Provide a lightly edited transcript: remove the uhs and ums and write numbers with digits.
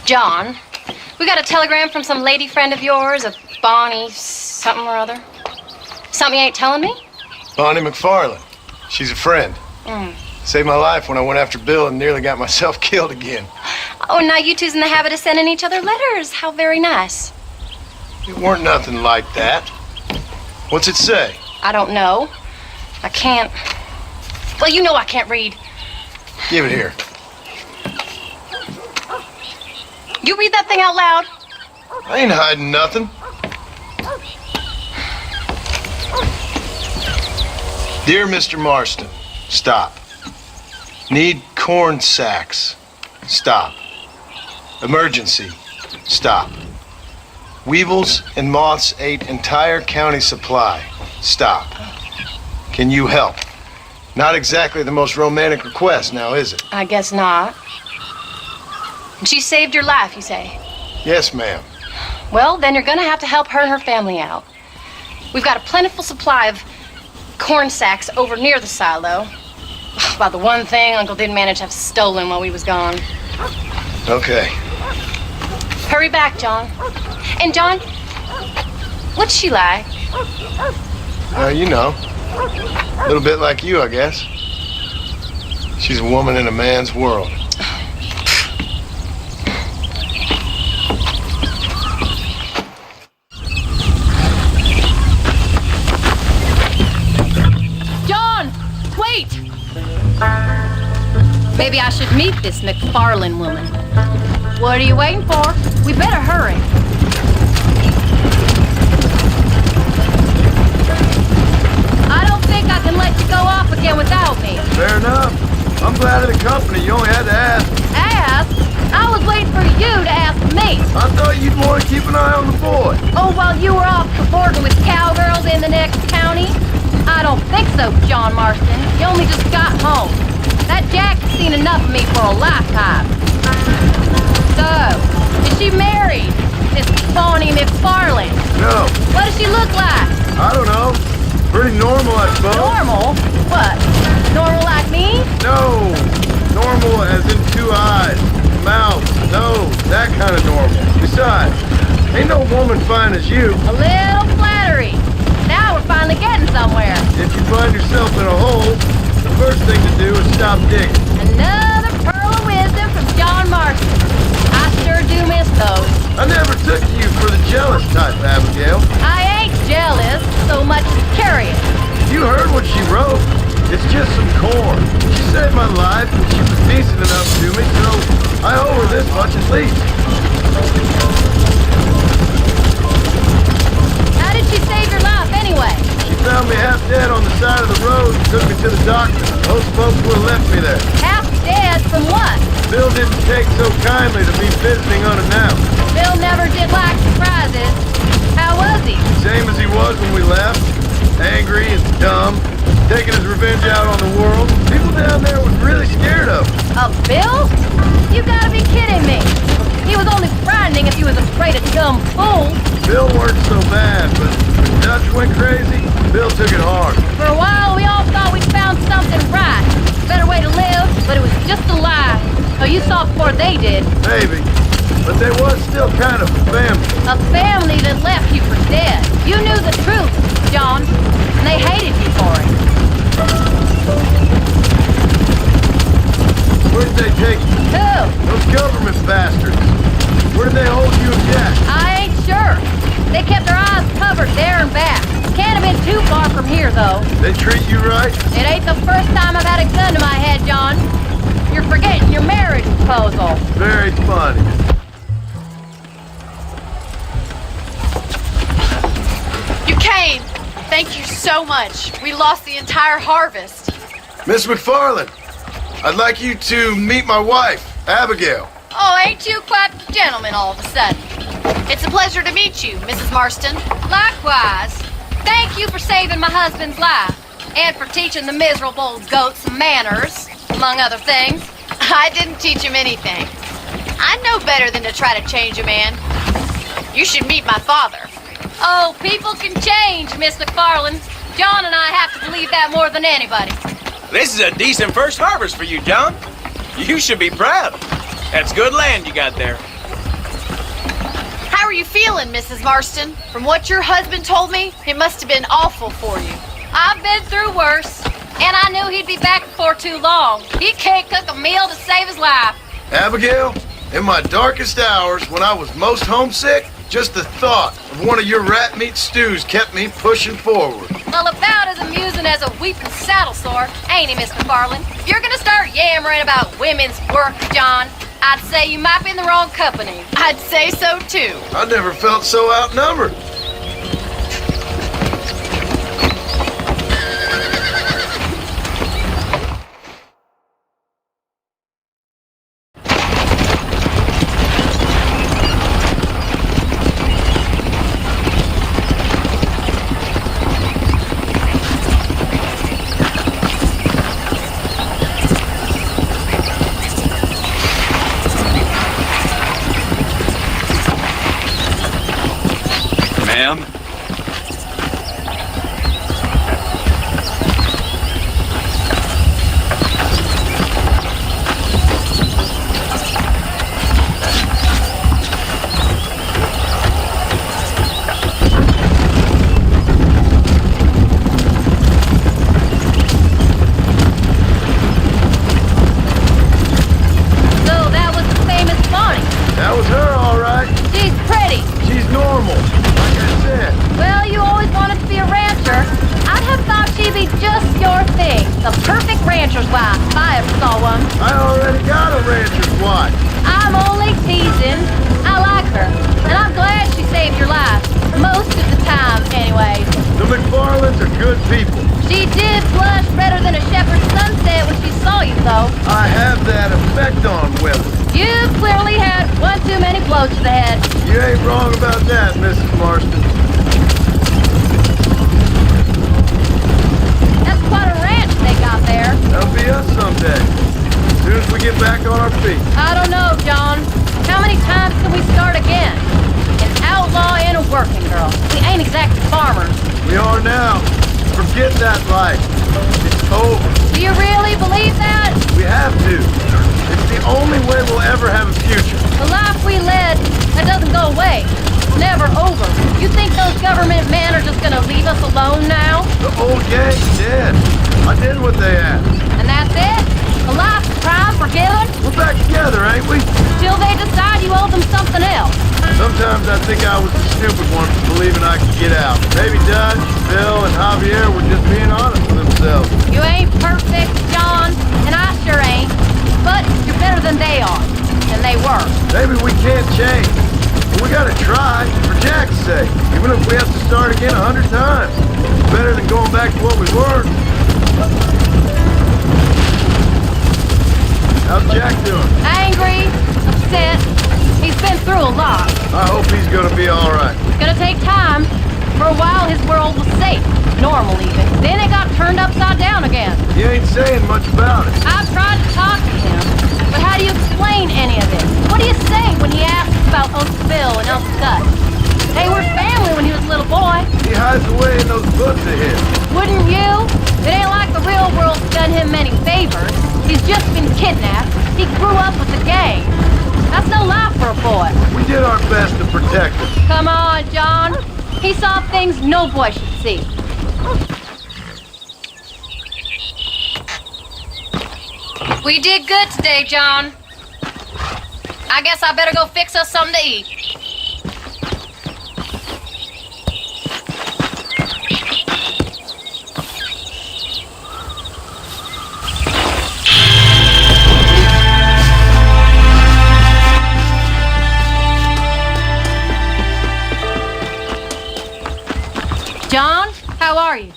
John, we got a telegram from some lady friend of yours, a Bonnie something or other. Something you ain't telling me? Bonnie McFarlane. She's a friend. Saved my life when I went after Bill and nearly got myself killed again. Oh, now you two's in the habit of sending each other letters. How very nice. It weren't nothing like that. What's it say? I don't know. I can't. Well, you know I can't read. Give it here. You read that thing out loud? I ain't hiding nothing. Dear Mr. Marston, stop. Need corn sacks. Stop. Emergency. Stop. Weevils and moths ate entire county supply. Stop. Can you help? Not exactly the most romantic request now, is it? I guess not. She saved your life, you say? Yes, ma'am. Well, then you're gonna have to help her and her family out. We've got a plentiful supply of corn sacks over near the silo. About the one thing Uncle didn't manage to have stolen while we was gone. Okay. Hurry back, John. And John, what's she like? You know, a little bit like you, I guess. She's a woman in a man's world. John, wait! Maybe I should meet this McFarlane woman. What are you waiting for? We better hurry. I don't think I can let you go off again without me. Fair enough. I'm glad of the company. You only had to ask. Ask? I was waiting for you to ask me. I thought you'd want to keep an eye on the boy. Oh, while you were off cavorting with cowgirls in the next county? I don't think so, John Marston. You only just got home. That Jack has seen enough of me for a lifetime. So, is she married? This Bonnie McFarlane? No. What does she look like? I don't know. Pretty normal, I suppose. Normal? What? Normal like me? No. Normal as in 2 eyes, mouth, nose, that kind of normal. Besides, ain't no woman fine as you. A little flattery. Now we're finally getting somewhere. If you find yourself in a hole, the first thing to do is stop digging. Another pearl of wisdom from John Marston. I sure do miss those. I never took you for the jealous type, Abigail. I ain't jealous so much as curious. You heard what she wrote. It's just some corn. She saved my life and she was decent enough to me, so I owe her this much at least. How did she save your life anyway? She found me half dead on the side of the road and took me to the doctor. Those folks would have left me there. Half dead from what? Bill didn't take so kindly to be visiting unannounced. Bill never did like surprises. How was he? Same as he was when we left. Angry and dumb. Taking his revenge out on the world. People down there was really scared of him. Of Bill? You gotta be kidding me. He was only frightening if he was afraid of dumb fools. Bill weren't so bad, but when Dutch went crazy, Bill took it hard. For a while, we all thought we'd found something right. A better way to live, but it was just a lie. So you saw before they did. Maybe. But they was still kind of a family. A family that left you for dead. You knew the truth, John, and they hated you for it. Where did they take you? Who? Those government bastards. Where did they hold you and Jack? I ain't sure. They kept their eyes covered there and back. Can't have been too far from here, though. They treat you right? It ain't the first time I've had a gun to my head, John. You're forgetting your marriage proposal. Very funny. You came. Thank you so much. We lost the entire harvest. Miss McFarlane, I'd like you to meet my wife, Abigail. Oh, ain't you quite the gentleman all of a sudden? It's a pleasure to meet you, Mrs. Marston. Likewise. Thank you for saving my husband's life. And for teaching the miserable goat some manners, among other things. I didn't teach him anything. I know better than to try to change a man. You should meet my father. Oh, people can change, Miss McFarlane. John and I have to believe that more than anybody. This is a decent first harvest for you, John. You should be proud. That's good land you got there. How are you feeling, Mrs. Marston? From what your husband told me, it must have been awful for you. I've been through worse, and I knew he'd be back before too long. He can't cook a meal to save his life. Abigail, in my darkest hours, when I was most homesick, just the thought of one of your rat meat stews kept me pushing forward. Well, about as amusing as a weeping saddle sore, ain't he, Mr. Farland? If you're gonna start yammering about women's work, John, I'd say you might be in the wrong company. I'd say so, too. I never felt so outnumbered. Ma'am? So that was the famous Bonnie. That was her, all right. She's pretty. She's normal, like I said. Well, you always wanted to be a rancher. I'd have thought she'd be just your thing. The perfect rancher's wife, if I ever saw one. I already got a rancher's wife. I'm only teasing. I like her, and I'm glad she saved your life. Most of the time, anyways. The McFarlands are good people. She did blush redder than a shepherd's sunset when she saw you, though. I have that effect on women. You've clearly had one too many blows to the head. You ain't wrong about that, Mrs. Marston. That's quite a ranch they got there. That'll be us someday. As soon as we get back on our feet. I don't know, John. How many times can we start again? An outlaw and a working girl. We ain't exactly farmers. We are now. Forget that life. It's over. Do you really believe that? We have to. It's the only way we'll ever have a future. The life we led, that doesn't go away. It's never over. You think those government men are just gonna leave us alone now? The old gang's dead. I did what they asked. And that's it? A life of crime forgiven? We're back together, ain't we? Till they decide you owe them something else. Sometimes I think I was the stupid one for believing I could get out. Maybe Dutch, Bill, and Javier were just being honest with themselves. You ain't perfect, John, and I sure ain't. But you're better than they are. And they were. Maybe we can't change. But we gotta try, for Jack's sake. Even if we have to start again 100 times. It's better than going back to what we were. How's Jack doing? Angry, upset. He's been through a lot. I hope he's gonna be alright. It's gonna take time. For a while, his world was safe. Normal, even. Then it got turned upside down again. You ain't saying much about it. I've tried to talk to him, but how do you explain any of it? What do you say when he asks about Uncle Bill and Uncle Dutch? They were family when he was a little boy. He hides away in those books of his. Wouldn't you? It ain't like the real world's done him many favors. He's just been kidnapped. He grew up with the gang. That's no life for a boy. We did our best to protect him. Come on, John. He saw things no boy should see. We did good today, John. I guess I better go fix us something to eat. John, how are you?